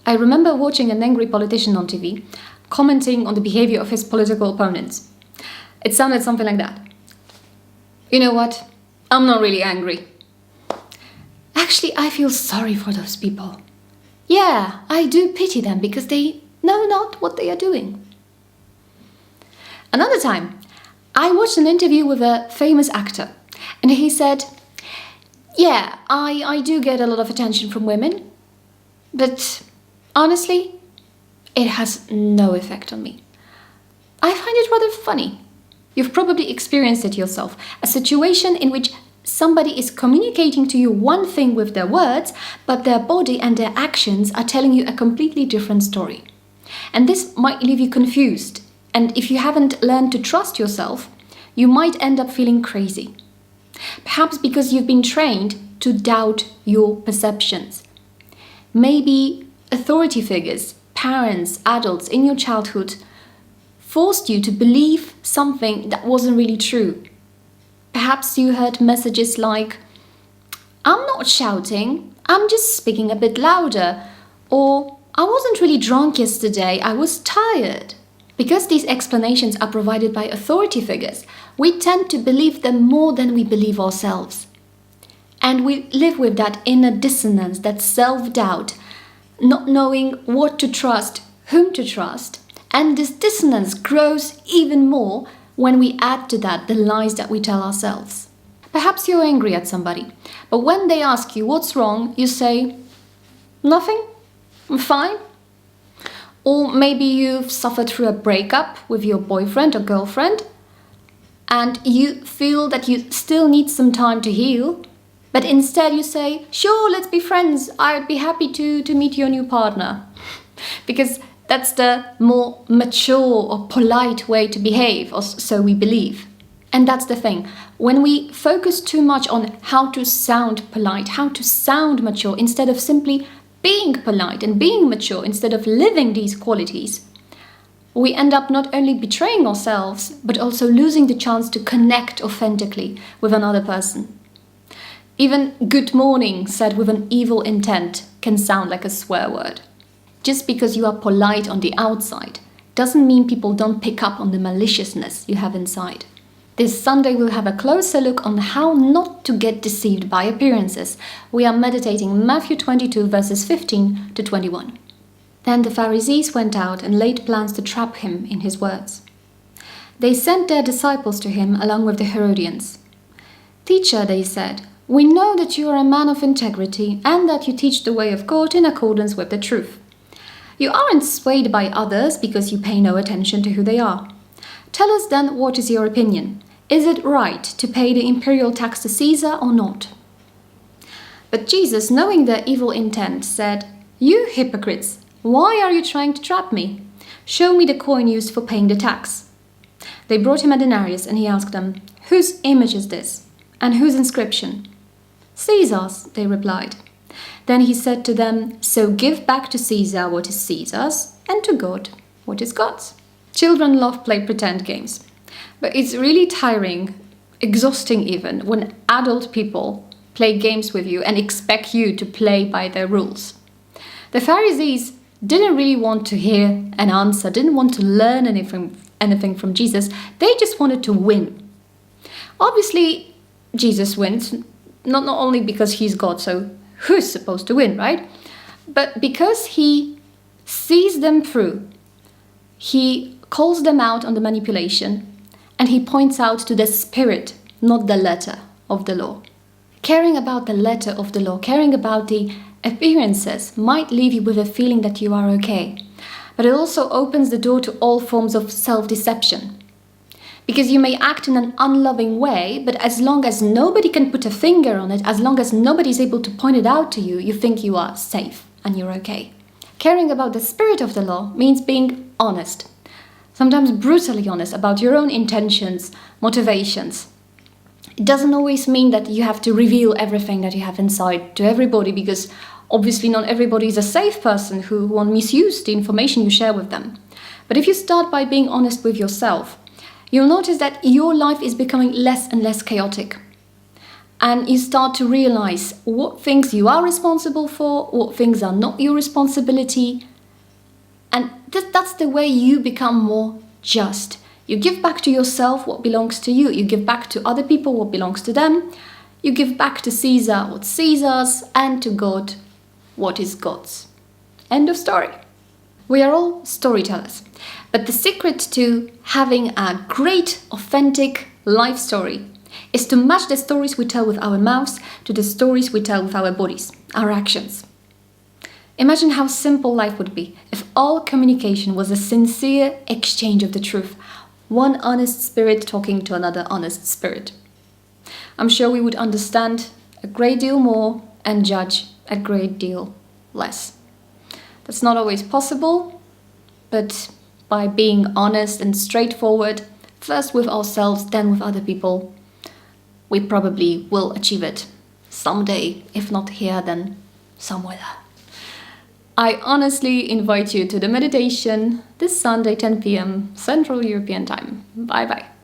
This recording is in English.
I remember watching an angry politician on TV commenting on the behavior of his political opponents. It sounded something like that. You know what? I'm not really angry. Actually, I feel sorry for those people. Yeah, I do pity them because they know not what they are doing. Another time, I watched an interview with a famous actor, and he said, yeah, I do get a lot of attention from women, but honestly, it has no effect on me. I find it rather funny. You've probably experienced it yourself, a situation in which somebody is communicating to you one thing with their words, but their body and their actions are telling you a completely different story. And this might leave you confused, and if you haven't learned to trust yourself, you might end up feeling crazy. Perhaps because you've been trained to doubt your perceptions. Maybe authority figures, parents, adults in your childhood forced you to believe something that wasn't really true. Perhaps you heard messages like, I'm not shouting, I'm just speaking a bit louder, or I wasn't really drunk yesterday, I was tired. Because these explanations are provided by authority figures, we tend to believe them more than we believe ourselves. And we live with that inner dissonance, that self-doubt, not knowing what to trust, whom to trust. And this dissonance grows even more when we add to that the lies that we tell ourselves. Perhaps you're angry at somebody, but when they ask you what's wrong, you say, nothing, I'm fine. Or maybe you've suffered through a breakup with your boyfriend or girlfriend, and you feel that you still need some time to heal, but instead you say, sure, let's be friends, I'd be happy to meet your new partner. Because that's the more mature or polite way to behave, or so we believe. And that's the thing. When we focus too much on how to sound polite, how to sound mature, instead of simply being polite and being mature, instead of living these qualities, we end up not only betraying ourselves, but also losing the chance to connect authentically with another person. Even good morning said with an evil intent can sound like a swear word. Just because you are polite on the outside doesn't mean people don't pick up on the maliciousness you have inside. This Sunday we'll have a closer look on how not to get deceived by appearances. We are meditating Matthew 22 verses 15 to 21. Then the Pharisees went out and laid plans to trap him in his words. They sent their disciples to him along with the Herodians. Teacher, they said, we know that you are a man of integrity and that you teach the way of God in accordance with the truth. You aren't swayed by others because you pay no attention to who they are. Tell us then, what is your opinion? Is it right to pay the imperial tax to Caesar or not? But Jesus, knowing their evil intent, said, you hypocrites, why are you trying to trap me? Show me the coin used for paying the tax. They brought him a denarius, and he asked them, whose image is this? And whose inscription? Caesar's, they replied. Then he said to them, so give back to Caesar what is Caesar's, and to God what is God's. Children love play pretend games, but it's really tiring, exhausting even, when adult people play games with you and expect you to play by their rules. The Pharisees didn't really want to hear an answer, didn't want to learn anything from Jesus. They just wanted to win. Obviously, Jesus wins, not only because he's God, so who's supposed to win, right? But because he sees them through, he calls them out on the manipulation, and he points out to the spirit, not the letter of the law. Caring about the letter of the law, caring about the appearances might leave you with a feeling that you are okay, but it also opens the door to all forms of self-deception. Because you may act in an unloving way, but as long as nobody can put a finger on it, as long as nobody is able to point it out to you, you think you are safe and you're okay. Caring about the spirit of the law means being honest, sometimes brutally honest about your own intentions, motivations. It doesn't always mean that you have to reveal everything that you have inside to everybody, because obviously not everybody is a safe person who won't misuse the information you share with them. But if you start by being honest with yourself, you'll notice that your life is becoming less and less chaotic. and you start to realize what things you are responsible for, what things are not your responsibility. And that's the way you become more just. You give back to yourself what belongs to you. You give back to other people what belongs to them. You give back to Caesar what's Caesar's, and to God what is God's. End of story. We are all storytellers. But the secret to having a great, authentic life story is to match the stories we tell with our mouths to the stories we tell with our bodies, our actions. Imagine how simple life would be if all communication was a sincere exchange of the truth, one honest spirit talking to another honest spirit. I'm sure we would understand a great deal more and judge a great deal less. That's not always possible, but by being honest and straightforward, first with ourselves, then with other people, we probably will achieve it someday. If not here, then somewhere there. I honestly invite you to the meditation this Sunday, 10 p.m. Central European Time. Bye bye.